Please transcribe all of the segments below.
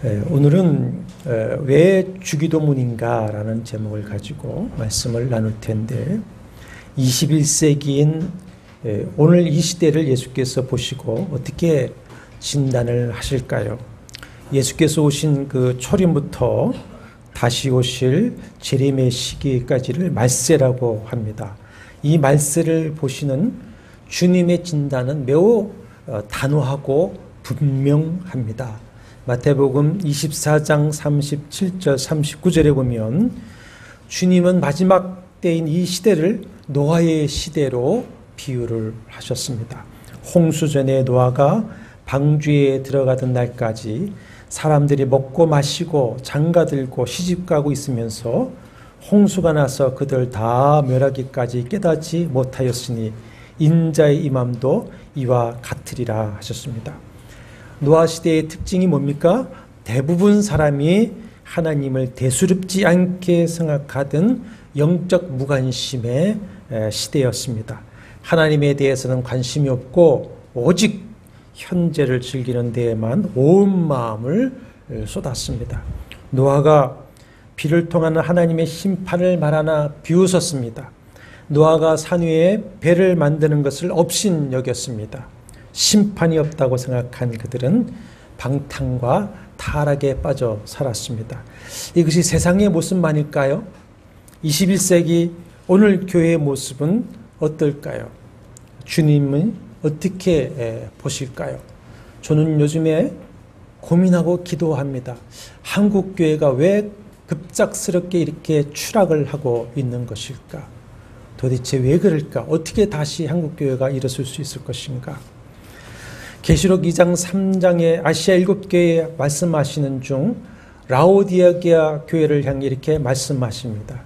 오늘은 왜 주기도문인가 라는 제목을 가지고 말씀을 나눌 텐데 21세기인 오늘 이 시대를 예수께서 보시고 어떻게 진단을 하실까요? 예수께서 오신 그 초림부터 다시 오실 재림의 시기까지를 말세라고 합니다. 이 말세를 보시는 주님의 진단은 매우 단호하고 분명합니다. 마태복음 24장 37절 39절에 보면 주님은 마지막 때인 이 시대를 노아의 시대로 비유를 하셨습니다. 홍수전에 노아가 방주에 들어가던 날까지 사람들이 먹고 마시고 장가들고 시집가고 있으면서 홍수가 나서 그들 다 멸하기까지 깨닫지 못하였으니 인자의 임함도 이와 같으리라 하셨습니다. 노아 시대의 특징이 뭡니까? 대부분 사람이 하나님을 대수롭지 않게 생각하던 영적 무관심의 시대였습니다. 하나님에 대해서는 관심이 없고 오직 현재를 즐기는 데에만 온 마음을 쏟았습니다. 노아가 비를 통한 하나님의 심판을 말하나 비웃었습니다. 노아가 산 위에 배를 만드는 것을 업신여겼습니다. 심판이 없다고 생각한 그들은 방탕과 타락에 빠져 살았습니다. 이것이 세상의 모습만일까요? 21세기 오늘 교회의 모습은 어떨까요? 주님은 어떻게 보실까요? 저는 요즘에 고민하고 기도합니다. 한국 교회가 왜 급작스럽게 이렇게 추락을 하고 있는 것일까? 도대체 왜 그럴까? 어떻게 다시 한국 교회가 일어설 수 있을 것인가? 계시록 2장 3장에 아시아 7교회에 말씀하시는 중 라오디게아 교회를 향해 이렇게 말씀하십니다.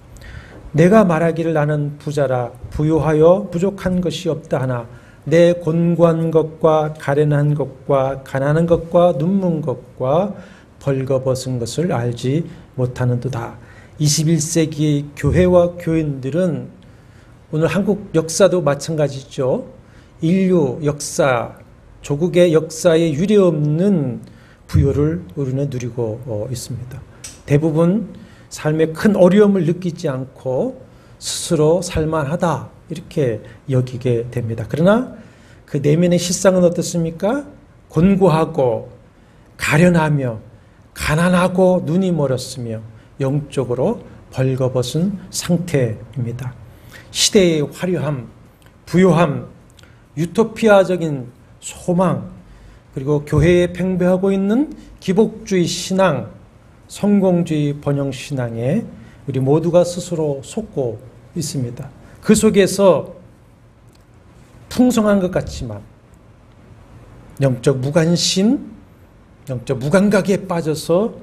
내가 말하기를 나는 부자라 부유하여 부족한 것이 없다 하나 내 곤고한 것과 가련한 것과 가난한 것과 눈먼 것과 벌거벗은 것을 알지 못하는도다. 21세기 교회와 교인들은 오늘 한국 역사도 마찬가지죠. 인류 역사, 조국의 역사에 유례없는 부요를 우리는 누리고 있습니다. 대부분 삶에 큰 어려움을 느끼지 않고 스스로 살만하다 이렇게 여기게 됩니다. 그러나 그 내면의 실상은 어떻습니까? 곤고하고 가련하며 가난하고 눈이 멀었으며 영적으로 벌거벗은 상태입니다. 시대의 화려함, 부요함, 유토피아적인 소망, 그리고 교회에 팽배하고 있는 기복주의 신앙, 성공주의 번영신앙에 우리 모두가 스스로 속고 있습니다. 그 속에서 풍성한 것 같지만 영적 무관심, 영적 무감각에 빠져서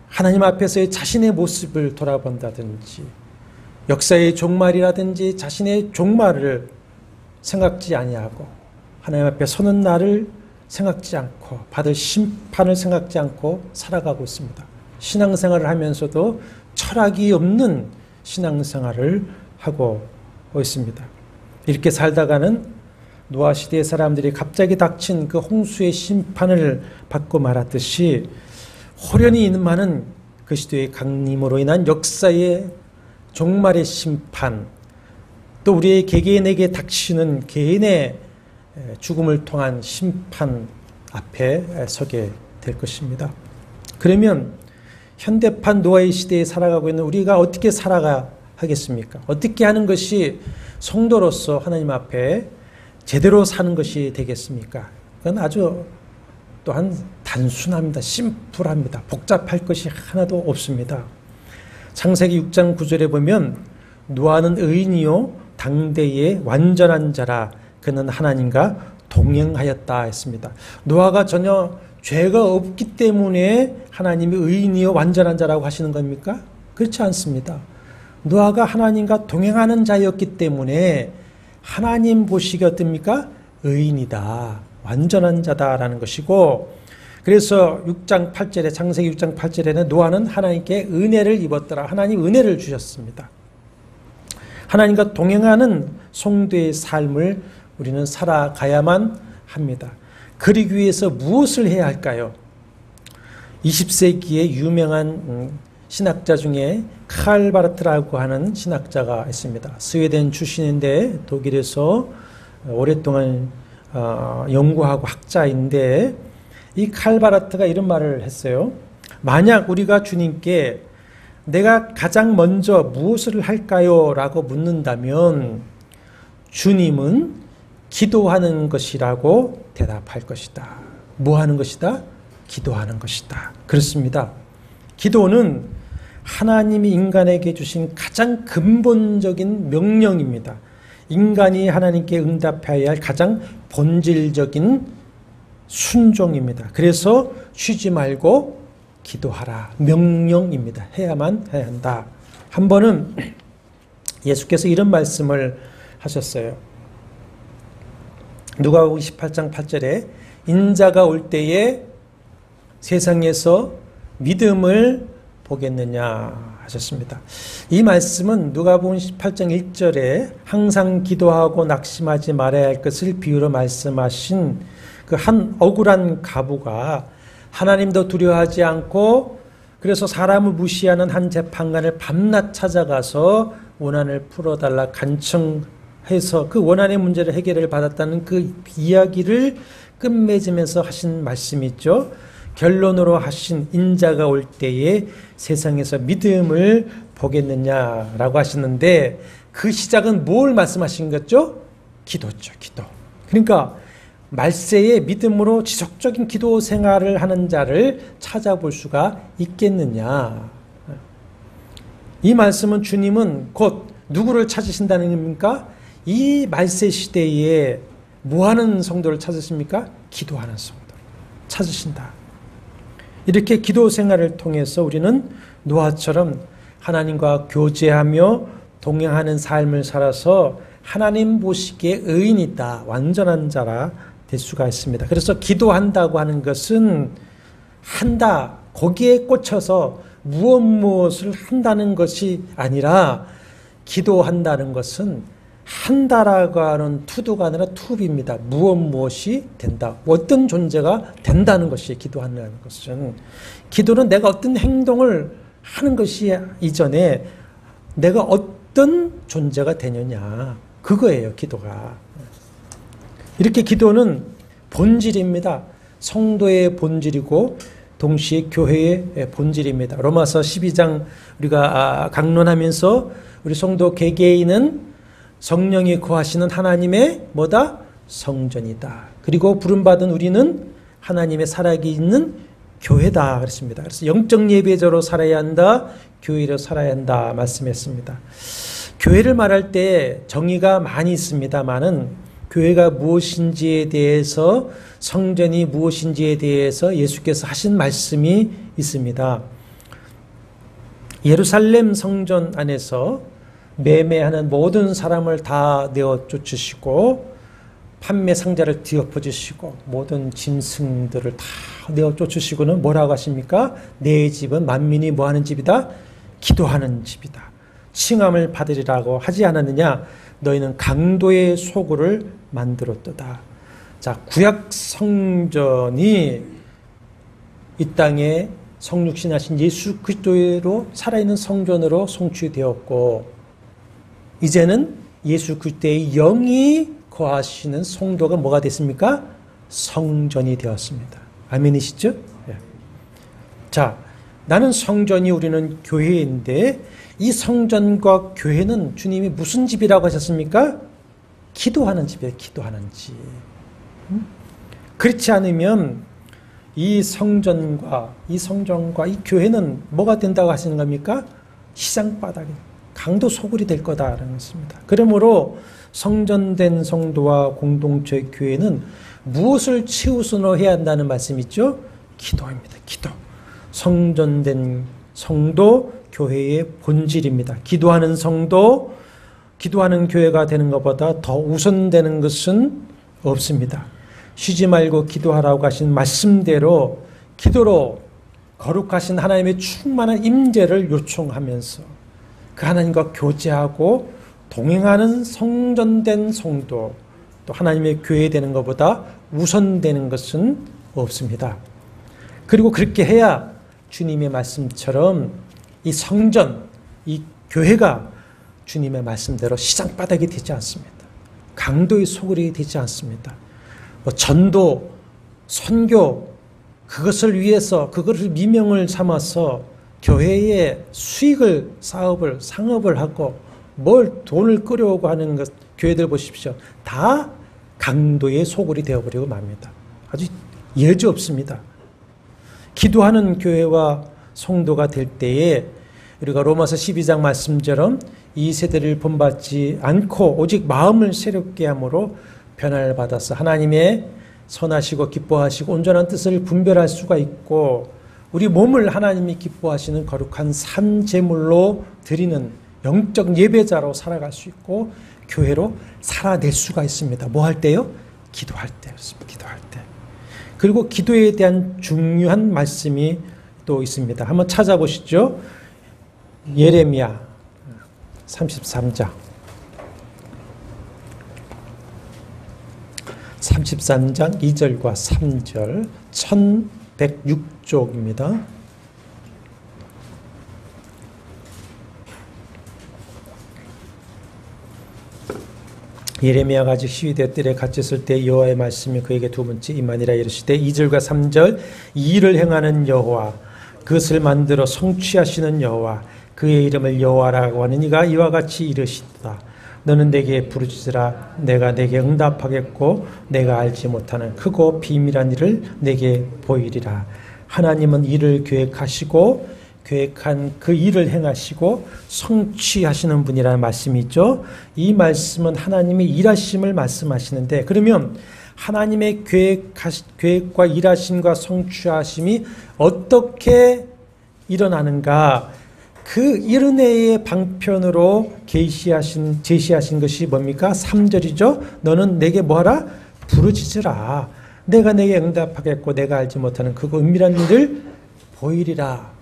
하나님 앞에서의 자신의 모습을 돌아본다든지 역사의 종말이라든지 자신의 종말을 생각지 아니하고 하나님 앞에 서는 날을 생각지 않고 받을 심판을 생각지 않고 살아가고 있습니다. 신앙생활을 하면서도 철학이 없는 신앙생활을 하고 있습니다. 이렇게 살다가는 노아 시대의 사람들이 갑자기 닥친 그 홍수의 심판을 받고 말았듯이 호련히 임하는 그 시대의 강림으로 인한 역사의 종말의 심판, 또 우리의 개개인에게 닥치는 개인의 죽음을 통한 심판 앞에 서게 될 것입니다. 그러면 현대판 노아의 시대에 살아가고 있는 우리가 어떻게 살아가 하겠습니까? 어떻게 하는 것이 성도로서 하나님 앞에 제대로 사는 것이 되겠습니까? 그건 아주 또한 단순합니다. 심플합니다. 복잡할 것이 하나도 없습니다. 창세기 6장 9절에 보면 노아는 의인이요 당대의 완전한 자라 그는 하나님과 동행하였다 했습니다. 노아가 전혀 죄가 없기 때문에 하나님이 의인이요 완전한 자라고 하시는 겁니까? 그렇지 않습니다. 노아가 하나님과 동행하는 자였기 때문에 하나님 보시기에 어떻습니까? 의인이다. 완전한 자다라는 것이고, 그래서 6장 8절에 창세기 6장 8절에는 노아는 하나님께 은혜를 입었더라. 하나님 은혜를 주셨습니다. 하나님과 동행하는 성도의 삶을 우리는 살아가야만 합니다. 그러기 위해서 무엇을 해야 할까요? 20세기의 유명한 신학자 중에 칼 바르트라고 하는 신학자가 있습니다. 스웨덴 출신인데 독일에서 오랫동안 연구하고 학자인데 이 칼 바르트가 이런 말을 했어요. 만약 우리가 주님께 내가 가장 먼저 무엇을 할까요? 라고 묻는다면 주님은 기도하는 것이라고 대답할 것이다. 뭐 하는 것이다? 기도하는 것이다. 그렇습니다. 기도는 하나님이 인간에게 주신 가장 근본적인 명령입니다. 인간이 하나님께 응답해야 할 가장 본질적인 순종입니다. 그래서 쉬지 말고 기도하라. 명령입니다. 해야만 해야 한다. 한 번은 예수께서 이런 말씀을 하셨어요. 누가복음 28장 8절에 인자가 올 때에 세상에서 믿음을 보겠느냐 하셨습니다. 이 말씀은 누가복음 18장 1절에 항상 기도하고 낙심하지 말아야 할 것을 비유로 말씀하신 그 한 억울한 과부가 하나님도 두려워하지 않고 그래서 사람을 무시하는 한 재판관을 밤낮 찾아가서 원한을 풀어달라 간청해서 그 원한의 문제를 해결을 받았다는 그 이야기를 끝맺으면서 하신 말씀이 있죠. 결론으로 하신 인자가 올 때에 세상에서 믿음을 보겠느냐라고 하시는데 그 시작은 뭘 말씀하신 거죠? 기도죠. 기도. 그러니까 말세에 믿음으로 지속적인 기도 생활을 하는 자를 찾아볼 수가 있겠느냐. 이 말씀은 주님은 곧 누구를 찾으신다는 겁니까? 이 말세 시대에 뭐하는 성도를 찾으십니까? 기도하는 성도를 찾으신다. 이렇게 기도 생활을 통해서 우리는 노아처럼 하나님과 교제하며 동행하는 삶을 살아서 하나님 보시기에 의인이다, 완전한 자라 될 수가 있습니다. 그래서 기도한다고 하는 것은 한다, 거기에 꽂혀서 무엇을 한다는 것이 아니라 기도한다는 것은 한다라고 하는 투도가 아니라 투비입니다. 무엇이 된다. 어떤 존재가 된다는 것이 기도한다는 것은. 기도는 내가 어떤 행동을 하는 것이 이전에 내가 어떤 존재가 되느냐. 그거예요, 기도가. 이렇게 기도는 본질입니다. 성도의 본질이고 동시에 교회의 본질입니다. 로마서 12장 우리가 강론하면서 우리 성도 개개인은 성령이 거하시는 하나님의 뭐다? 성전이다. 그리고 부름받은 우리는 하나님의 살아있는 교회다 그랬습니다. 그래서 영적 예배자로 살아야 한다. 교회로 살아야 한다 말씀했습니다. 교회를 말할 때 정의가 많이 있습니다만은 교회가 무엇인지에 대해서 성전이 무엇인지에 대해서 예수께서 하신 말씀이 있습니다. 예루살렘 성전 안에서 매매하는 모든 사람을 다 내어 쫓으시고 판매 상자를 뒤엎어 주시고 모든 짐승들을 다 내어 쫓으시고는 뭐라고 하십니까? 내 집은 만민이 뭐하는 집이다? 기도하는 집이다. 칭함을 받으리라고 하지 않았느냐? 너희는 강도의 소굴을 만들었도다. 자, 구약 성전이 이 땅에 성육신하신 예수 그리스도로 살아있는 성전으로 성취되었고 이제는 예수 그리스도의 영이 거하시는 성도가 뭐가 됐습니까? 성전이 되었습니다. 아멘이시죠? 네. 자, 나는 성전이 우리는 교회인데 이 성전과 교회는 주님이 무슨 집이라고 하셨습니까? 기도하는 집이에요. 기도하는 집. 그렇지 않으면 이 성전과 이 교회는 뭐가 된다고 하시는 겁니까? 시장바닥에 강도 소굴이 될 거다라는 것입니다. 그러므로 성전된 성도와 공동체 교회는 무엇을 최우선으로 해야 한다는 말씀이 있죠? 기도입니다. 기도. 성전된 성도, 교회의 본질입니다. 기도하는 성도, 기도하는 교회가 되는 것보다 더 우선되는 것은 없습니다. 쉬지 말고 기도하라고 하신 말씀대로 기도로 거룩하신 하나님의 충만한 임재를 요청하면서 그 하나님과 교제하고 동행하는 성전된 성도, 또 하나님의 교회 되는 것보다 우선되는 것은 없습니다. 그리고 그렇게 해야 주님의 말씀처럼 이 성전, 이 교회가 주님의 말씀대로 시장바닥이 되지 않습니다. 강도의 소굴이 되지 않습니다. 전도, 선교, 그것을 위해서, 그것을 미명을 삼아서 교회의 수익을, 사업을, 상업을 하고 뭘 돈을 끌어오고 하는 것, 교회들 보십시오. 다 강도의 소굴이 되어버리고 맙니다. 아주 여지 없습니다. 기도하는 교회와 성도가 될 때에 우리가 로마서 12장 말씀처럼 이 세대를 본받지 않고 오직 마음을 새롭게 함으로 변화를 받아서 하나님의 선하시고 기뻐하시고 온전한 뜻을 분별할 수가 있고 우리 몸을 하나님이 기뻐하시는 거룩한 산 제물로 드리는 영적 예배자로 살아갈 수 있고 교회로 살아낼 수가 있습니다. 뭐 할 때요? 기도할 때. 기도할 때. 그리고 기도에 대한 중요한 말씀이 또 있습니다. 한번 찾아보시죠. 예레미야 33장 33장 2절과 3절 1106쪽입니다. 예레미야가 아직 시위대 뜰에 갇혔을 때 여호와의 말씀이 그에게 두 번째 임하니라 이르시되 2절과 3절 이 일을 행하는 여호와 그것을 만들어 성취하시는 여호와 그의 이름을 여호와라고 하는 이가 이와 같이 이르시다. 너는 내게 부르짖으라. 내가 내게 응답하겠고 내가 알지 못하는 크고 비밀한 일을 내게 보이리라. 하나님은 일을 계획하시고 계획한 그 일을 행하시고 성취하시는 분이라는 말씀이 있죠. 이 말씀은 하나님의 일하심을 말씀하시는데 그러면 하나님의 계획과 일하심과 성취하심이 어떻게 일어나는가? 그 은혜의 방편으로 제시하신 것이 뭡니까? 3절이죠. 너는 내게 뭐하라? 부르짖으라. 내가 내게 응답하겠고 내가 알지 못하는 그 은밀한 일을 보이리라.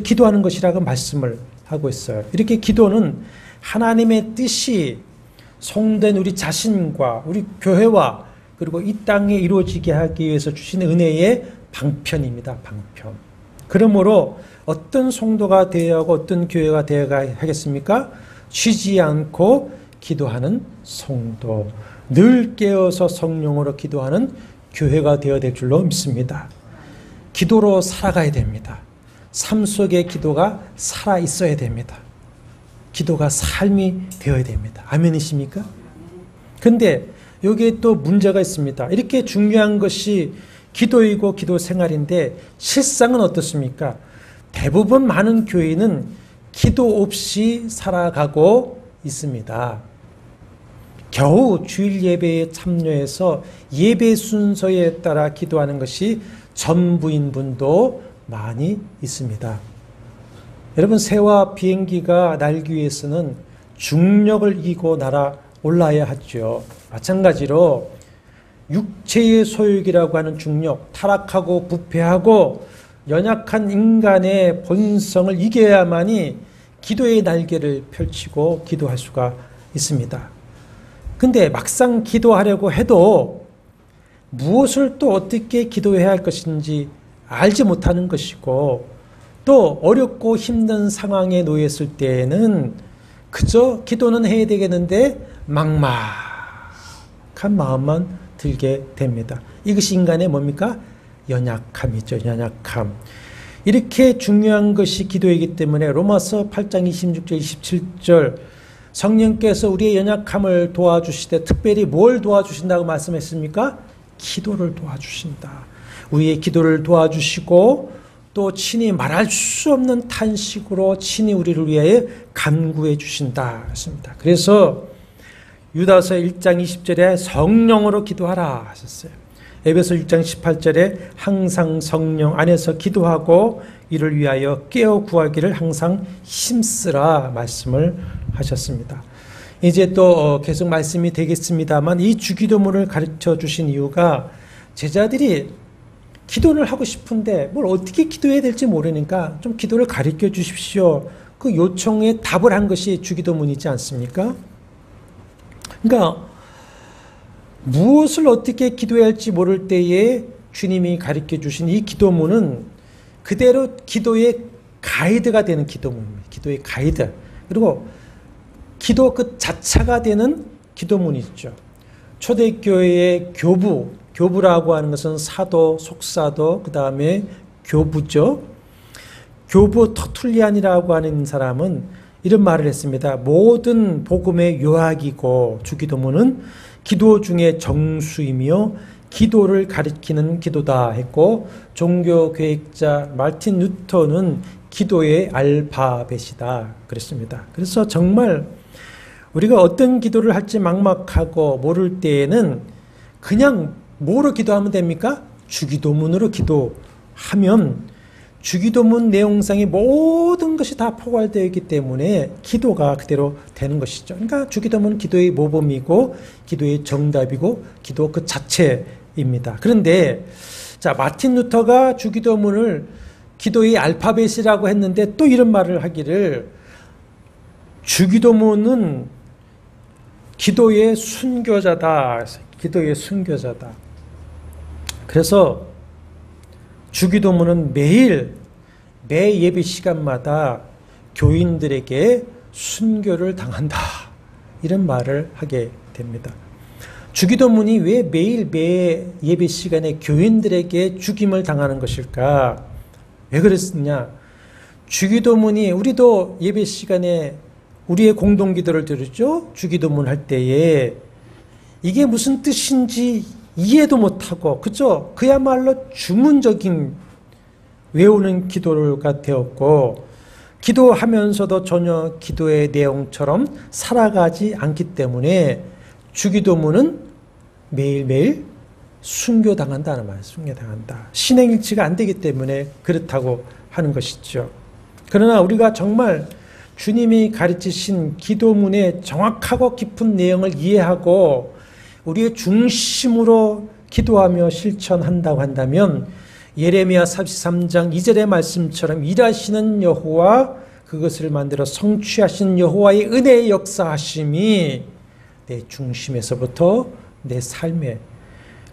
기도하는 것이라고 말씀을 하고 있어요. 이렇게 기도는 하나님의 뜻이 성된 우리 자신과 우리 교회와 그리고 이 땅에 이루어지게 하기 위해서 주신 은혜의 방편입니다. 방편. 그러므로 어떤 성도가 되어야 하고 어떤 교회가 되어야 하겠습니까? 쉬지 않고 기도하는 성도, 늘 깨어서 성령으로 기도하는 교회가 되어야 될 줄로 믿습니다. 기도로 살아가야 됩니다. 삶 속에 기도가 살아 있어야 됩니다. 기도가 삶이 되어야 됩니다. 아멘이십니까? 근데 여기에 또 문제가 있습니다. 이렇게 중요한 것이 기도이고 기도 생활인데 실상은 어떻습니까? 대부분 많은 교회는 기도 없이 살아가고 있습니다. 겨우 주일 예배에 참여해서 예배 순서에 따라 기도하는 것이 전부인 분도 많이 있습니다. 여러분, 새와 비행기가 날기 위해서는 중력을 이기고 날아올라야 하죠. 마찬가지로 육체의 소욕이라고 하는 중력, 타락하고 부패하고 연약한 인간의 본성을 이겨야만이 기도의 날개를 펼치고 기도할 수가 있습니다. 근데 막상 기도하려고 해도 무엇을 또 어떻게 기도해야 할 것인지 알지 못하는 것이고 또 어렵고 힘든 상황에 놓였을 때에는 그저 기도는 해야 되겠는데 막막한 마음만 들게 됩니다. 이것이 인간의 뭡니까? 연약함이죠. 연약함. 이렇게 중요한 것이 기도이기 때문에 로마서 8장 26절 27절 성령께서 우리의 연약함을 도와주시되 특별히 뭘 도와주신다고 말씀했습니까? 기도를 도와주신다. 우리의 기도를 도와주시고 또 친히 말할 수 없는 탄식으로 친히 우리를 위하여 간구해 주신다 했습니다. 그래서 유다서 1장 20절에 성령으로 기도하라 하셨어요. 에베소 6장 18절에 항상 성령 안에서 기도하고 이를 위하여 깨어 구하기를 항상 힘쓰라 말씀을 하셨습니다. 이제 또 계속 말씀이 되겠습니다만 이 주기도문을 가르쳐 주신 이유가 제자들이 기도를 하고 싶은데 뭘 어떻게 기도해야 될지 모르니까 좀 기도를 가르쳐 주십시오. 그 요청에 답을 한 것이 주기도문이지 않습니까? 그러니까 무엇을 어떻게 기도해야 할지 모를 때에 주님이 가르쳐 주신 이 기도문은 그대로 기도의 가이드가 되는 기도문입니다. 기도의 가이드. 그리고 기도 그 자체가 되는 기도문이죠. 초대교회의 교부라고 하는 것은 사도, 속사도, 그 다음에 교부죠. 교부 터툴리안이라고 하는 사람은 이런 말을 했습니다. 모든 복음의 요약이고 주기도문은 기도 중에 정수이며 기도를 가리키는 기도다 했고, 종교개혁자 마틴 루터는 기도의 알파벳이다 그랬습니다. 그래서 정말 우리가 어떤 기도를 할지 막막하고 모를 때에는 그냥 뭐로 기도하면 됩니까? 주기도문으로 기도하면 주기도문 내용상의 모든 것이 다 포괄되어 있기 때문에 기도가 그대로 되는 것이죠. 그러니까 주기도문은 기도의 모범이고 기도의 정답이고 기도 그 자체입니다. 그런데 자, 마틴 루터가 주기도문을 기도의 알파벳이라고 했는데 또 이런 말을 하기를, 주기도문은 기도의 순교자다. 기도의 순교자다. 그래서 주기도문은 매 예배 시간마다 교인들에게 순교를 당한다. 이런 말을 하게 됩니다. 주기도문이 왜 매일 매 예배 시간에 교인들에게 죽임을 당하는 것일까? 왜 그랬느냐? 주기도문이, 우리도 예배 시간에 우리의 공동기도를 드렸죠? 주기도문 할 때에 이게 무슨 뜻인지 이해도 못하고, 그죠? 그야말로 주문적인 외우는 기도가 되었고, 기도하면서도 전혀 기도의 내용처럼 살아가지 않기 때문에 주기도문은 매일매일 순교당한다는 말이에요. 순교당한다. 신행일치가 안 되기 때문에 그렇다고 하는 것이죠. 그러나 우리가 정말 주님이 가르치신 기도문의 정확하고 깊은 내용을 이해하고 우리의 중심으로 기도하며 실천한다고 한다면 예레미야 33장 2절의 말씀처럼 일하시는 여호와, 그것을 만들어 성취하신 여호와의 은혜의 역사하심이 내 중심에서부터 내 삶에,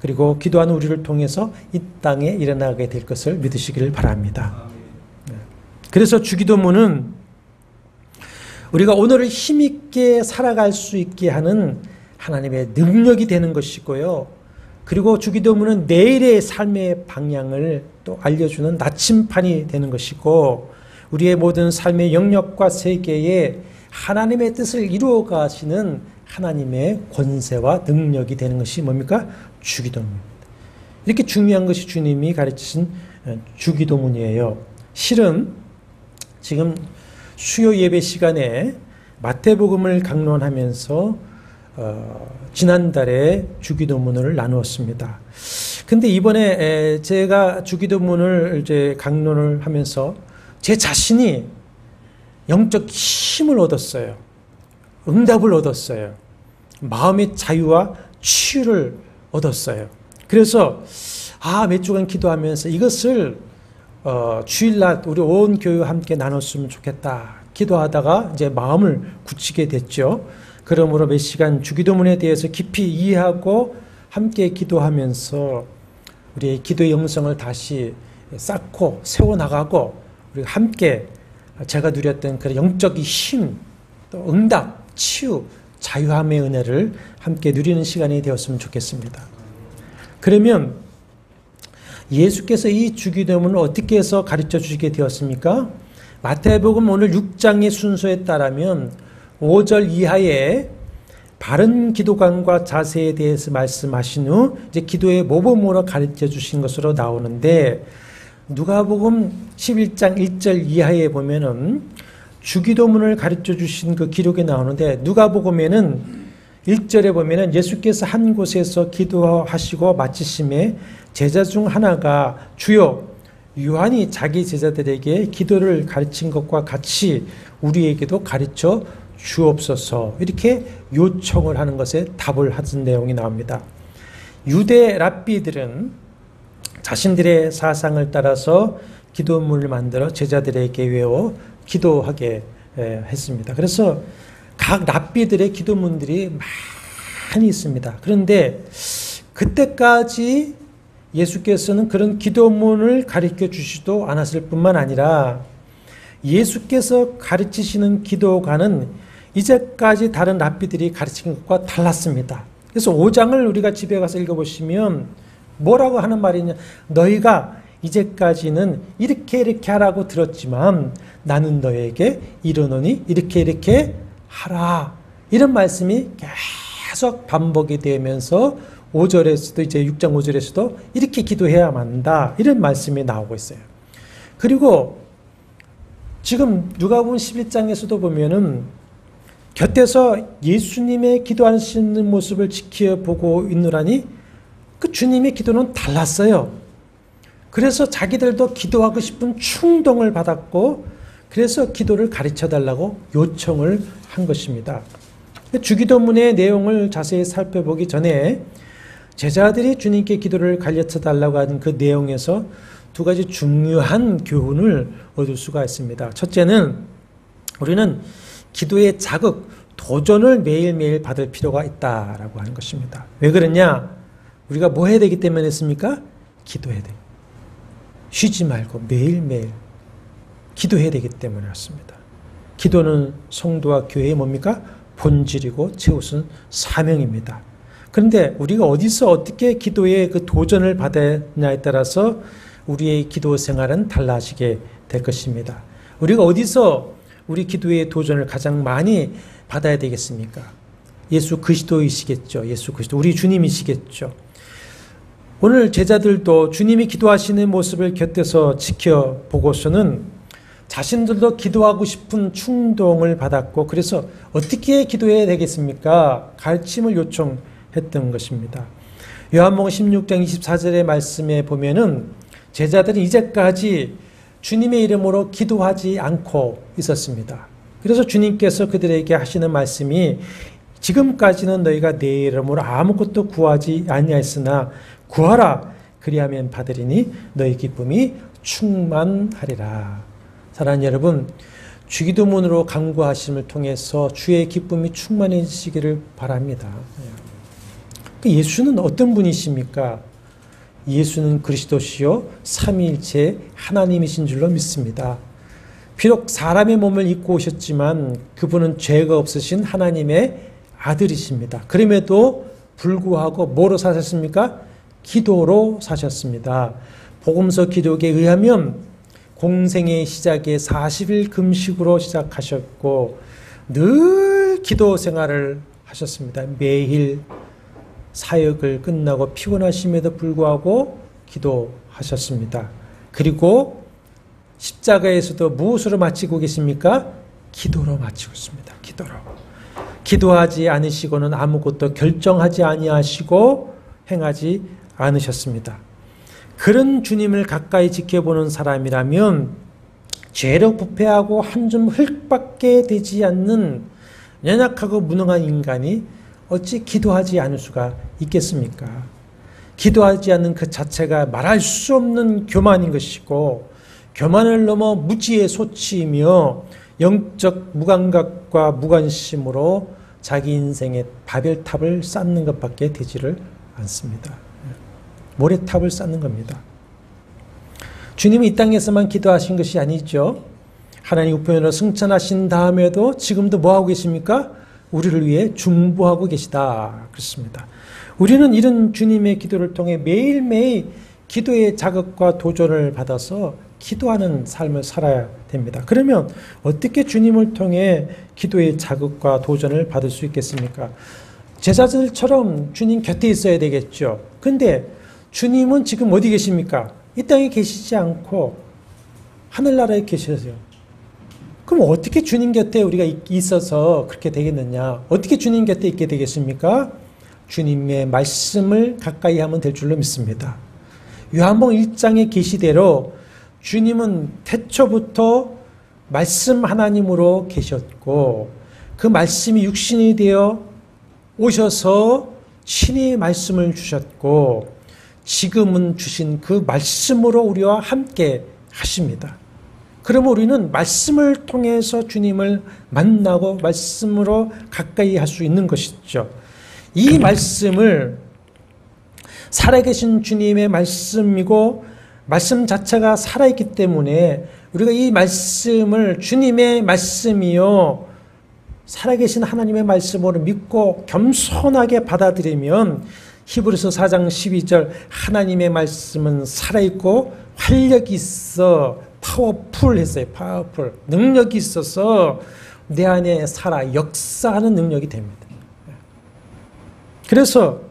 그리고 기도하는 우리를 통해서 이 땅에 일어나게 될 것을 믿으시기를 바랍니다. 그래서 주기도문은 우리가 오늘을 힘있게 살아갈 수 있게 하는 하나님의 능력이 되는 것이고요. 그리고 주기도문은 내일의 삶의 방향을 또 알려주는 나침판이 되는 것이고, 우리의 모든 삶의 영역과 세계에 하나님의 뜻을 이루어 가시는 하나님의 권세와 능력이 되는 것이 뭡니까? 주기도문입니다. 이렇게 중요한 것이 주님이 가르치신 주기도문이에요. 실은 지금 수요 예배 시간에 마태복음을 강론하면서 지난달에 주기도문을 나누었습니다. 근데 이번에 제가 주기도문을 이제 강론을 하면서 제 자신이 영적 힘을 얻었어요. 응답을 얻었어요. 마음의 자유와 치유를 얻었어요. 그래서 몇 주간 기도하면서 이것을 주일날 우리 온 교회와 함께 나눴으면 좋겠다. 기도하다가 이제 마음을 굳히게 됐죠. 그러므로 몇 시간 주기도문에 대해서 깊이 이해하고 함께 기도하면서 우리의 기도의 영성을 다시 쌓고 세워나가고, 우리가 함께 제가 누렸던 그런 영적인 힘, 또 응답, 치유, 자유함의 은혜를 함께 누리는 시간이 되었으면 좋겠습니다. 그러면 예수께서 이 주기도문을 어떻게 해서 가르쳐 주시게 되었습니까? 마태복음 오늘 6장의 순서에 따르면 5절 이하에 바른 기도관과 자세에 대해서 말씀하신 후 이제 기도의 모범으로 가르쳐 주신 것으로 나오는데, 누가복음 11장 1절 이하에 보면은 주기도문을 가르쳐 주신 그 기록이 나오는데, 누가복음에는 1절에 보면은 예수께서 한 곳에서 기도하시고 마치심에 제자 중 하나가 주여, 요한이 자기 제자들에게 기도를 가르친 것과 같이 우리에게도 가르쳐 주옵소서, 이렇게 요청을 하는 것에 답을 하는 내용이 나옵니다. 유대 랍비들은 자신들의 사상을 따라서 기도문을 만들어 제자들에게 외워 기도하게 했습니다. 그래서 각 랍비들의 기도문들이 많이 있습니다. 그런데 그때까지 예수께서는 그런 기도문을 가르쳐 주시도 않았을 뿐만 아니라 예수께서 가르치시는 기도가는 이제까지 다른 랍비들이 가르친 것과 달랐습니다. 그래서 5장을 우리가 집에 가서 읽어보시면 뭐라고 하는 말이냐, 너희가 이제까지는 이렇게 하라고 들었지만 나는 너에게 이르노니 이렇게 하라, 이런 말씀이 계속 반복이 되면서 5절에서도 이제 6장 5절에서도 이렇게 기도해야만 한다, 이런 말씀이 나오고 있어요. 그리고 지금 누가복음 11장에서도 보면은 곁에서 예수님의 기도하시는 모습을 지켜보고 있느라니 그 주님의 기도는 달랐어요. 그래서 자기들도 기도하고 싶은 충동을 받았고 그래서 기도를 가르쳐달라고 요청을 한 것입니다. 주기도문의 내용을 자세히 살펴보기 전에 제자들이 주님께 기도를 가르쳐달라고 하는 그 내용에서 두 가지 중요한 교훈을 얻을 수가 있습니다. 첫째는 우리는 기도의 자극, 도전을 매일매일 받을 필요가 있다라고 하는 것입니다. 왜 그러냐? 우리가 뭐 해야 되기 때문에 했습니까? 기도해야 돼요. 쉬지 말고 매일매일 기도해야 되기 때문에 왔습니다. 기도는 성도와 교회의 뭡니까? 본질이고 최우선 사명입니다. 그런데 우리가 어디서 어떻게 기도의 그 도전을 받았냐에 따라서 우리의 기도 생활은 달라지게 될 것입니다. 우리가 어디서 우리 기도의 도전을 가장 많이 받아야 되겠습니까? 예수 그리스도이시겠죠. 예수 그리스도, 우리 주님이시겠죠. 오늘 제자들도 주님이 기도하시는 모습을 곁에서 지켜보고서는 자신들도 기도하고 싶은 충동을 받았고 그래서 어떻게 기도해야 되겠습니까? 가르침을 요청했던 것입니다. 요한복음 16장 24절의 말씀에 보면은 제자들은 이제까지 주님의 이름으로 기도하지 않고 있었습니다. 그래서 주님께서 그들에게 하시는 말씀이 지금까지는 너희가 내 이름으로 아무것도 구하지 아니하였으나 구하라, 그리하면 받으리니 너희 기쁨이 충만하리라. 사랑하는 여러분, 주기도문으로 간구하심을 통해서 주의 기쁨이 충만해지기를 바랍니다. 예수는 어떤 분이십니까? 예수는 그리스도시요 삼위일체 하나님이신 줄로 믿습니다. 비록 사람의 몸을 입고 오셨지만 그분은 죄가 없으신 하나님의 아들이십니다. 그럼에도 불구하고 뭐로 사셨습니까? 기도로 사셨습니다. 복음서 기록에 의하면 공생의 시작에 40일 금식으로 시작하셨고 늘 기도 생활을 하셨습니다. 매일 사역을 끝나고 피곤하심에도 불구하고 기도하셨습니다. 그리고 십자가에서도 무엇으로 마치고 계십니까? 기도로 마치고 있습니다. 기도로. 기도하지 않으시고는 아무것도 결정하지 아니하시고 행하지 않으셨습니다. 그런 주님을 가까이 지켜보는 사람이라면 죄로 부패하고 한 줌 흙밖에 되지 않는 연약하고 무능한 인간이 어찌 기도하지 않을 수가 있겠습니까? 기도하지 않는 그 자체가 말할 수 없는 교만인 것이고 교만을 넘어 무지의 소치이며 영적 무감각과 무관심으로 자기 인생의 바벨탑을 쌓는 것밖에 되지를 않습니다. 모래탑을 쌓는 겁니다. 주님이 이 땅에서만 기도하신 것이 아니죠. 하나님 우편으로 승천하신 다음에도 지금도 뭐하고 계십니까? 우리를 위해 중보하고 계시다. 그렇습니다. 우리는 이런 주님의 기도를 통해 매일매일 기도의 자극과 도전을 받아서 기도하는 삶을 살아야 됩니다. 그러면 어떻게 주님을 통해 기도의 자극과 도전을 받을 수 있겠습니까? 제자들처럼 주님 곁에 있어야 되겠죠. 근데 주님은 지금 어디 계십니까? 이 땅에 계시지 않고 하늘나라에 계셔요. 그럼 어떻게 주님 곁에 우리가 있어서 그렇게 되겠느냐? 어떻게 주님 곁에 있게 되겠습니까? 주님의 말씀을 가까이 하면 될 줄로 믿습니다. 요한복음 1장의 계시대로 주님은 태초부터 말씀 하나님으로 계셨고 그 말씀이 육신이 되어 오셔서 친히 말씀을 주셨고 지금은 주신 그 말씀으로 우리와 함께 하십니다. 그러면 우리는 말씀을 통해서 주님을 만나고 말씀으로 가까이 할 수 있는 것이죠. 이 말씀을 살아계신 주님의 말씀이고 말씀 자체가 살아있기 때문에 우리가 이 말씀을 주님의 말씀이요 살아계신 하나님의 말씀으로 믿고 겸손하게 받아들이면 히브리서 4장 12절 하나님의 말씀은 살아있고 활력이 있어 파워풀 했어요. 파워풀. 능력이 있어서 내 안에 살아 역사하는 능력이 됩니다. 그래서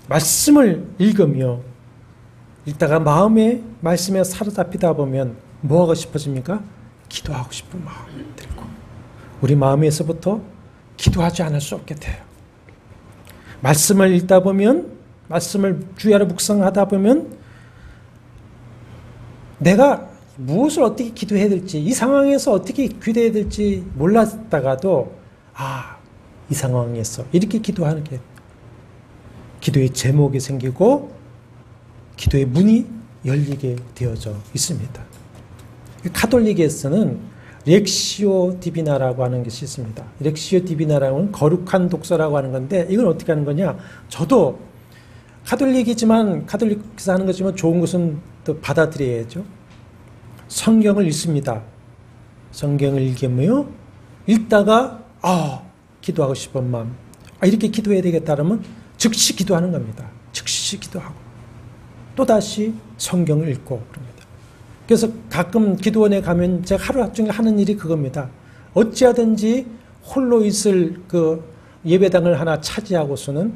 말씀을 읽으며 읽다가 마음에 말씀에 사로잡히다 보면 뭐 하고 싶어집니까? 기도하고 싶은 마음이 들고 우리 마음에서부터 기도하지 않을 수 없게 돼요. 말씀을 읽다 보면 말씀을 주야로 묵상하다 보면 내가 무엇을 어떻게 기도해야 될지 이 상황에서 어떻게 기도해야 될지 몰랐다가도 이 상황에서 이렇게 기도하는 게 기도의 제목이 생기고 기도의 문이 열리게 되어져 있습니다. 카톨릭에서는 렉시오 디비나라고 하는 것이 있습니다. 렉시오 디비나라는 거룩한 독서라고 하는 건데 이건 어떻게 하는 거냐? 저도 카톨릭이지만 카톨릭에서 하는 거지만 좋은 것은 또 받아들여야죠. 성경을 읽습니다. 성경을 읽으며 읽다가 기도하고 싶은 마음 이렇게 기도해야 되겠다 그러면 즉시 기도하는 겁니다. 즉시 기도하고 또다시 성경을 읽고 그럽니다. 그래서 가끔 기도원에 가면 제가 하루 중에 하는 일이 그겁니다. 어찌하든지 홀로 있을 그 예배당을 하나 차지하고서는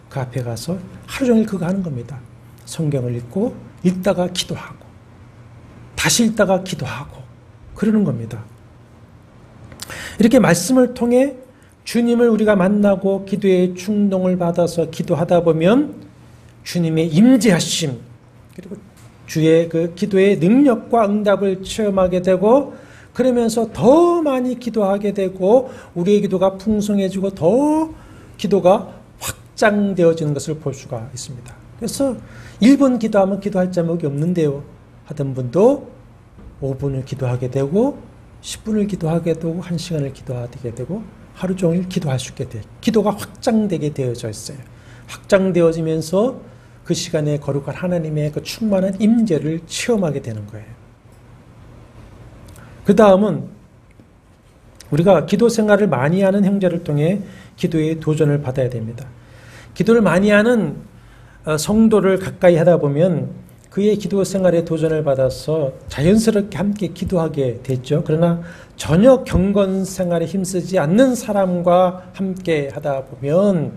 그 앞에 가서 하루 종일 그거 하는 겁니다. 성경을 읽고 읽다가 기도하고 다시 읽다가 기도하고 그러는 겁니다. 이렇게 말씀을 통해 주님을 우리가 만나고 기도의 충동을 받아서 기도하다 보면 주님의 임재하심 그리고 주의 그 기도의 능력과 응답을 체험하게 되고 그러면서 더 많이 기도하게 되고 우리의 기도가 풍성해지고 더 기도가 확장되어지는 것을 볼 수가 있습니다. 그래서 1분 기도하면 기도할 제목이 없는데요 하던 분도 5분을 기도하게 되고 10분을 기도하게 되고 1시간을 기도하게 되고 하루 종일 기도할 수 있게 돼요. 기도가 확장되게 되어져 있어요. 확장되어지면서 그 시간에 거룩한 하나님의 그 충만한 임재를 체험하게 되는 거예요. 그 다음은 우리가 기도 생활을 많이 하는 형제를 통해 기도의 도전을 받아야 됩니다. 기도를 많이 하는 성도를 가까이 하다 보면 그의 기도 생활에 도전을 받아서 자연스럽게 함께 기도하게 됐죠. 그러나 전혀 경건 생활에 힘쓰지 않는 사람과 함께 하다 보면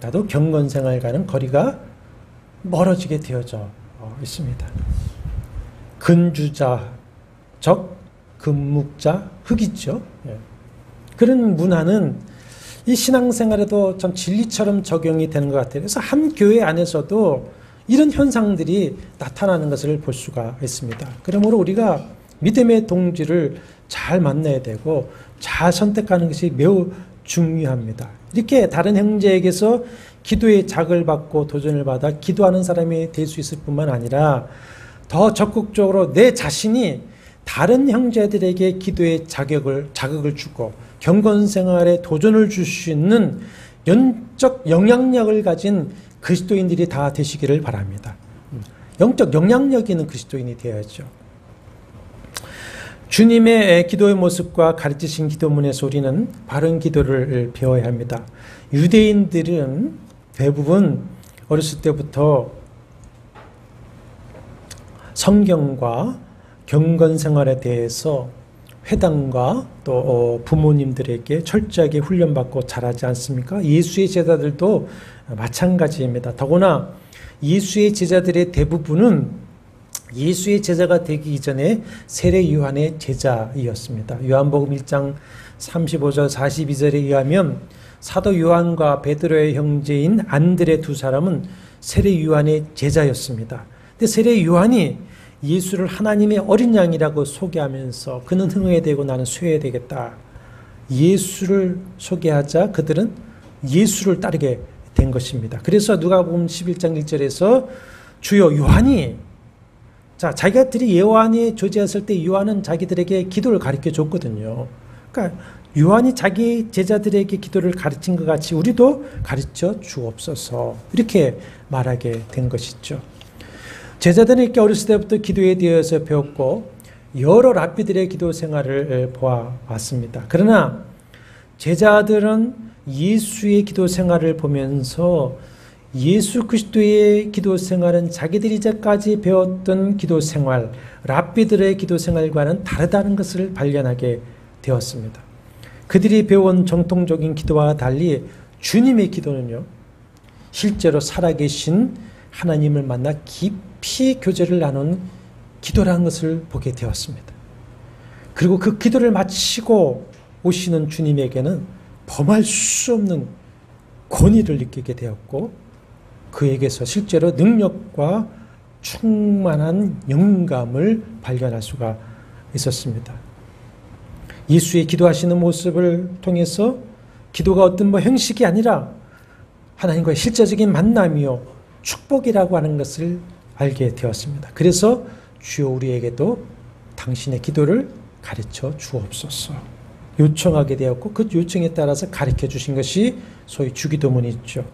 나도 경건 생활과는 거리가 멀어지게 되어져 있습니다. 근주자, 금묵자, 흑이죠. 그런 문화는 이 신앙생활에도 참 진리처럼 적용이 되는 것 같아요. 그래서 한 교회 안에서도 이런 현상들이 나타나는 것을 볼 수가 있습니다. 그러므로 우리가 믿음의 동지를 잘 만나야 되고 잘 선택하는 것이 매우 중요합니다. 이렇게 다른 형제에게서 기도의 자극을 받고 도전을 받아 기도하는 사람이 될 수 있을 뿐만 아니라 더 적극적으로 내 자신이 다른 형제들에게 기도의 자극을 주고 경건생활에 도전을 줄 수 있는 영적 영향력을 가진 그리스도인들이 다 되시기를 바랍니다. 영적 영향력 있는 그리스도인이 되어야죠. 주님의 기도의 모습과 가르치신 기도문에서 우리는 바른 기도를 배워야 합니다. 유대인들은 대부분 어렸을 때부터 성경과 경건생활에 대해서 회당과 또 부모님들에게 철저하게 훈련받고 자라지 않습니까? 예수의 제자들도 마찬가지입니다. 더구나 예수의 제자들의 대부분은 예수의 제자가 되기 이전에 세례 요한의 제자이었습니다. 요한복음 1장 35절 42절에 의하면 사도 요한과 베드로의 형제인 안드레 두 사람은 세례 요한의 제자였습니다. 근데 세례 요한이 예수를 하나님의 어린 양이라고 소개하면서 그는 흥해되고 나는 쇠해되겠다. 예수를 소개하자 그들은 예수를 따르게 된 것입니다. 그래서 누가복음 11장 1절에서 주여 요한이 자기들이 요한이 조지했을 때 요한은 자기들에게 기도를 가르쳐 줬거든요. 그러니까 요한이 자기 제자들에게 기도를 가르친 것 같이 우리도 가르쳐 주옵소서 이렇게 말하게 된 것이죠. 제자들에게 어렸을 때부터 기도에 대해서 배웠고 여러 랍비들의 기도 생활을 보아왔습니다. 그러나 제자들은 예수의 기도 생활을 보면서 예수 그리스도의 기도 생활은 자기들이 이제까지 배웠던 기도 생활, 랍비들의 기도 생활과는 다르다는 것을 발견하게 되었습니다. 그들이 배운 정통적인 기도와 달리 주님의 기도는요, 실제로 살아계신 하나님을 만나 깊이 교제를 나눈 기도라는 것을 보게 되었습니다. 그리고 그 기도를 마치고 오시는 주님에게는 범할 수 없는 권위를 느끼게 되었고 그에게서 실제로 능력과 충만한 영감을 발견할 수가 있었습니다. 예수의 기도하시는 모습을 통해서 기도가 어떤 형식이 아니라 하나님과의 실제적인 만남이요 축복이라고 하는 것을 알게 되었습니다. 그래서 주여 우리에게도 당신의 기도를 가르쳐 주옵소서 요청하게 되었고 그 요청에 따라서 가르쳐 주신 것이 소위 주기도문이 있죠.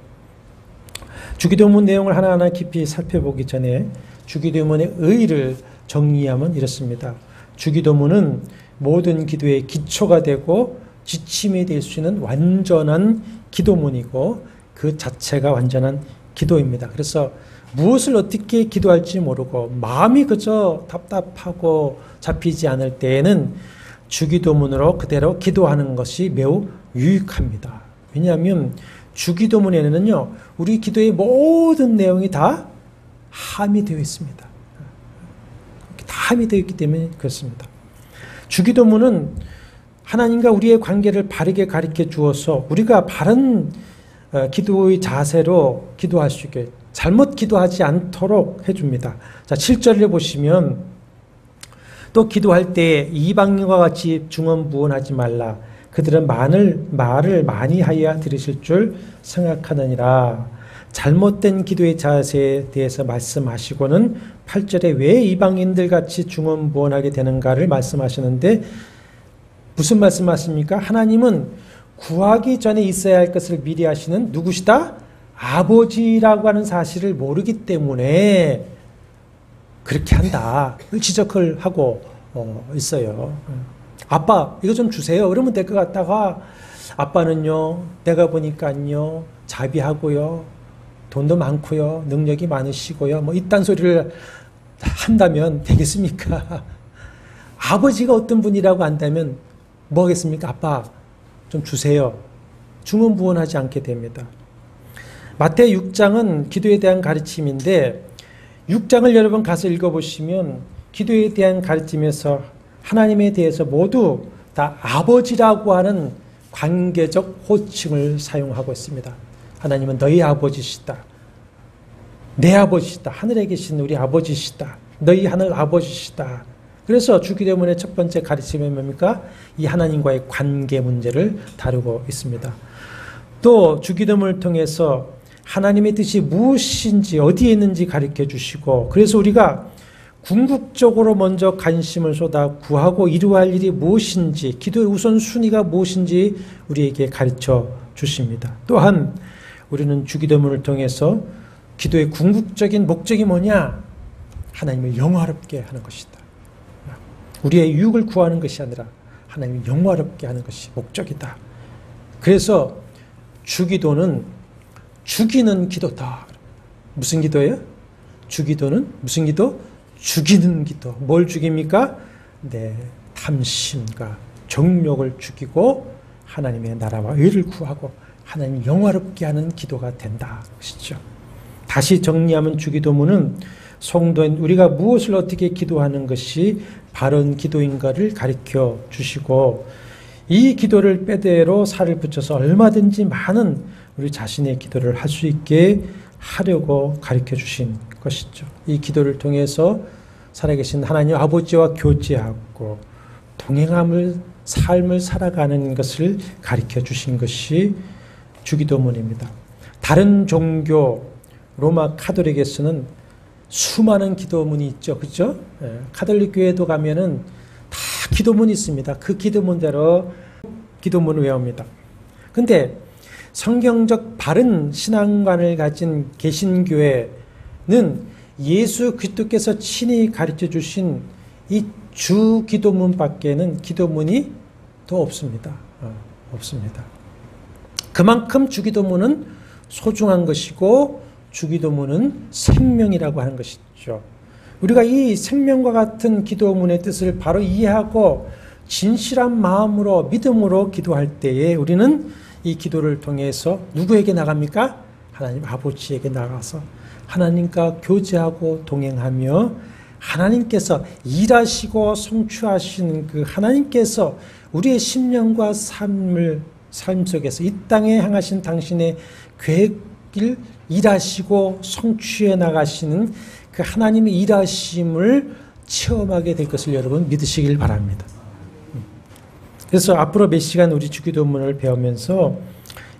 주기도문 내용을 하나하나 깊이 살펴보기 전에 주기도문의 의의를 정리하면 이렇습니다. 주기도문은 모든 기도의 기초가 되고 지침이 될 수 있는 완전한 기도문이고 그 자체가 완전한 기도입니다. 그래서 무엇을 어떻게 기도할지 모르고 마음이 그저 답답하고 잡히지 않을 때에는 주기도문으로 그대로 기도하는 것이 매우 유익합니다. 왜냐하면 주기도문에는요, 우리 기도의 모든 내용이 다 함이 되어 있습니다. 다 함이 되어 있기 때문에 그렇습니다. 주기도문은 하나님과 우리의 관계를 바르게 가르쳐 주어서 우리가 바른 기도의 자세로 기도할 수 있게 잘못 기도하지 않도록 해줍니다. 자, 7절을 보시면 또 기도할 때 이방인과 같이 중언부언하지 말라. 그들은 말을 많이 하여야 들으실 줄 생각하느니라. 잘못된 기도의 자세에 대해서 말씀하시고는 8절에 왜 이방인들 같이 중언부언하게 되는가를 말씀하시는데 무슨 말씀하십니까? 하나님은 구하기 전에 있어야 할 것을 미리 하시는 누구시다? 아버지라고 하는 사실을 모르기 때문에 그렇게 한다. 지적을 하고 있어요. 아빠 이거 좀 주세요. 그러면 될 것 같다가 아빠는요 내가 보니까요 자비하고요 돈도 많고요 능력이 많으시고요 뭐 이딴 소리를 한다면 되겠습니까? 아버지가 어떤 분이라고 안다면 뭐 하겠습니까? 아빠 좀 주세요. 중언부언하지 않게 됩니다. 마태 6장은 기도에 대한 가르침인데 6장을 여러분 가서 읽어보시면 기도에 대한 가르침에서 하나님에 대해서 모두 다 아버지라고 하는 관계적 호칭을 사용하고 있습니다. 하나님은 너희 아버지시다. 내 아버지시다. 하늘에 계신 우리 아버지시다. 너희 하늘 아버지시다. 그래서 주기도문의 첫 번째 가르침이 뭡니까? 이 하나님과의 관계 문제를 다루고 있습니다. 또 주기도문을 통해서 하나님의 뜻이 무엇인지 어디에 있는지 가르쳐 주시고 그래서 우리가 궁극적으로 먼저 관심을 쏟아 구하고 이루어야 할 일이 무엇인지 기도의 우선순위가 무엇인지 우리에게 가르쳐 주십니다. 또한 우리는 주기도문을 통해서 기도의 궁극적인 목적이 뭐냐? 하나님을 영화롭게 하는 것이다. 우리의 유익을 구하는 것이 아니라 하나님을 영화롭게 하는 것이 목적이다. 그래서 주기도는 죽이는 기도다. 무슨 기도예요? 주기도는 무슨 기도? 죽이는 기도. 뭘 죽입니까? 네, 탐심과 정욕을 죽이고 하나님의 나라와 의를 구하고 하나님을 영화롭게 하는 기도가 된다. 것이죠. 다시 정리하면 주기도문은 성도인 우리가 무엇을 어떻게 기도하는 것이 바른 기도인가를 가르쳐 주시고 이 기도를 빼대로 살을 붙여서 얼마든지 많은 우리 자신의 기도를 할 수 있게 하려고 가르쳐 주신 것이죠. 이 기도를 통해서 살아계신 하나님 아버지와 교제하고 동행함을 삶을 살아가는 것을 가르쳐 주신 것이 주기도문입니다. 다른 종교 로마 카톨릭에서는 수많은 기도문이 있죠. 그렇죠? 카톨릭 교회도 가면은 다 기도문이 있습니다. 그 기도문대로 기도문을 외웁니다. 근데 성경적 바른 신앙관을 가진 개신교회는 예수 그리스도께서 친히 가르쳐 주신 이 주 기도문 밖에는 기도문이 더 없습니다. 없습니다. 그만큼 주 기도문은 소중한 것이고 주 기도문은 생명이라고 하는 것이죠. 우리가 이 생명과 같은 기도문의 뜻을 바로 이해하고 진실한 마음으로 믿음으로 기도할 때에 우리는 이 기도를 통해서 누구에게 나갑니까? 하나님 아버지에게 나가서 하나님과 교제하고 동행하며 하나님께서 일하시고 성취하시는 그 하나님께서 우리의 심령과 삶 속에서 이 땅에 향하신 당신의 계획을 일하시고 성취해 나가시는 그 하나님의 일하심을 체험하게 될 것을 여러분 믿으시길 바랍니다. 그래서 앞으로 몇 시간 우리 주기도문을 배우면서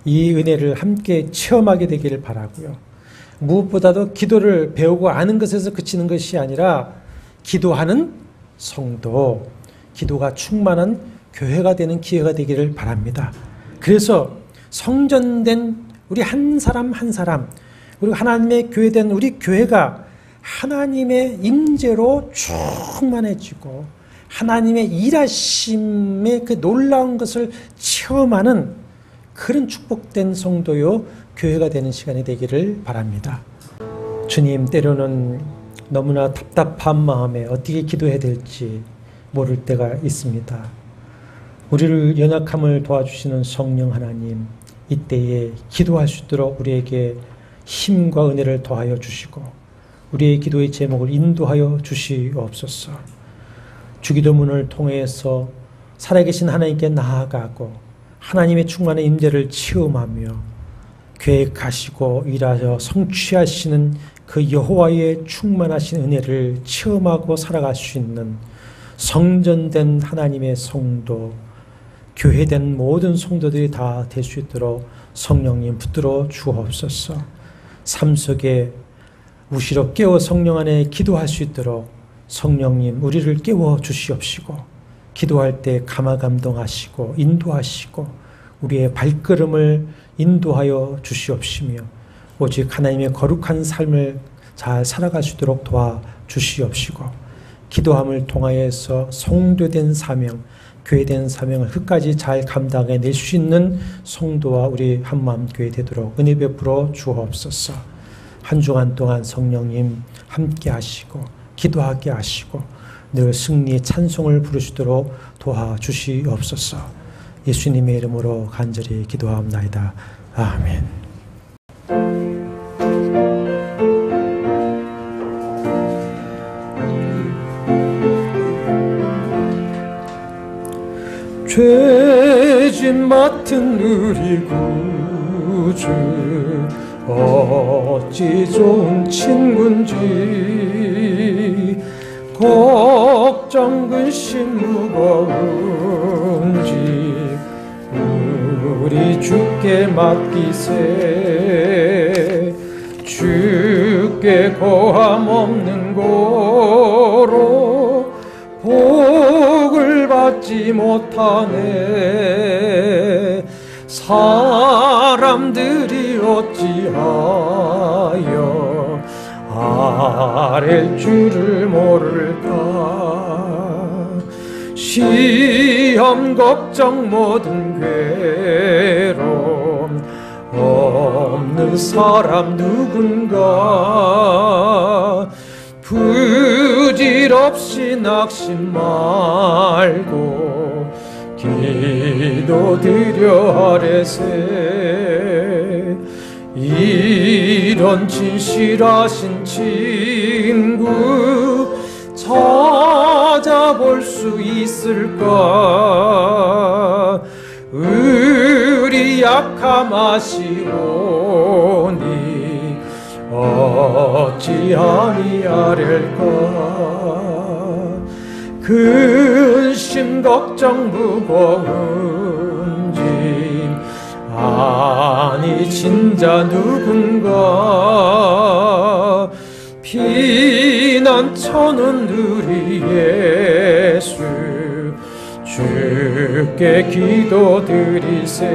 이 은혜를 함께 체험하게 되기를 바라고요. 무엇보다도 기도를 배우고 아는 것에서 그치는 것이 아니라 기도하는 성도, 기도가 충만한 교회가 되는 기회가 되기를 바랍니다. 그래서 성전된 우리 한 사람 한 사람, 그리고 하나님의 교회된 우리 교회가 하나님의 임재로 충만해지고 하나님의 일하심의 그 놀라운 것을 체험하는 그런 축복된 성도요 교회가 되는 시간이 되기를 바랍니다. 주님, 때로는 너무나 답답한 마음에 어떻게 기도해야 될지 모를 때가 있습니다. 우리를 연약함을 도와주시는 성령 하나님, 이때에 기도할 수 있도록 우리에게 힘과 은혜를 더하여 주시고 우리의 기도의 제목을 인도하여 주시옵소서. 주기도문을 통해서 살아계신 하나님께 나아가고 하나님의 충만한 임재를 체험하며 계획하시고 일하여 성취하시는 그 여호와의 충만하신 은혜를 체험하고 살아갈 수 있는 성전된 하나님의 성도, 교회된 모든 성도들이 다 될 수 있도록 성령님 붙들어 주옵소서. 삶 속에 우시로 깨워 성령 안에 기도할 수 있도록 성령님 우리를 깨워 주시옵시고 기도할 때 감화감동하시고 인도하시고 우리의 발걸음을 인도하여 주시옵시며 오직 하나님의 거룩한 삶을 잘 살아갈 수 있도록 도와주시옵시고 기도함을 통하여서 성도된 사명, 교회된 사명을 끝까지 잘 감당해낼 수 있는 성도와 우리 한마음 교회 되도록 은혜 베풀어 주옵소서. 한 주간 동안 성령님 함께 하시고 기도하게 하시고 늘 승리의 찬송을 부르시도록 도와주시옵소서. 예수님의 이름으로 간절히 기도하옵나이다. 아멘. 죄짐 맡은 우리 구주 어찌 좋은 친구인지 걱정 근심 무거운지 우리 주께 맡기세. 주께 고함 없는 고로 복을 받지 못하네. 사람들이 어찌하여 아랠 줄을 모를까. 시험 걱정 모든 괴로움 없는 사람 누군가. 부질없이 낙심 말고 기도드려 아뢰세. 이런 진실하신 친구 찾아볼 수 있을까. 우리 약함 아시오니 어찌 아니하릴까. 근심 걱정 무거운지 아니 진자 누군가. 피난처는 우리 예수 주께 주께 기도드리세.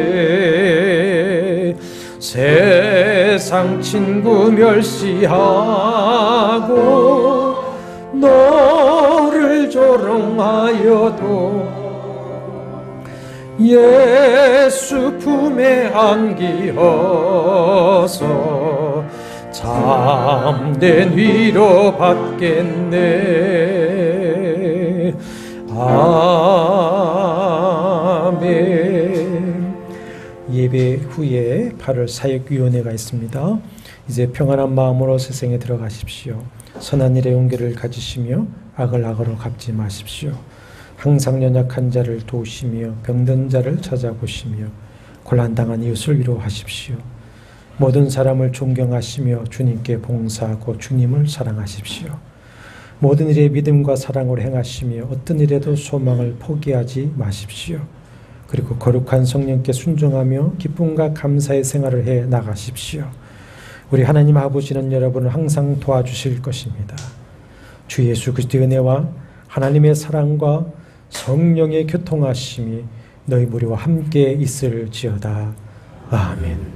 세상 친구 멸시하고 너를 조롱하여도 예수 품에 안기어서 참된 위로 받겠네. 아멘. 예배 후에 8월 사역위원회가 있습니다. 이제 평안한 마음으로 세상에 들어가십시오. 선한 일에 용기를 가지시며 악을 악으로 갚지 마십시오. 항상 연약한 자를 도우시며 병든 자를 찾아보시며 곤란당한 이웃을 위로하십시오. 모든 사람을 존경하시며 주님께 봉사하고 주님을 사랑하십시오. 모든 일에 믿음과 사랑으로 행하시며 어떤 일에도 소망을 포기하지 마십시오. 그리고 거룩한 성령께 순종하며 기쁨과 감사의 생활을 해 나가십시오. 우리 하나님 아버지는 여러분을 항상 도와주실 것입니다. 주 예수 그리스도의 은혜와 하나님의 사랑과 성령의 교통하심이 너희 무리와 함께 있을지어다. 아멘.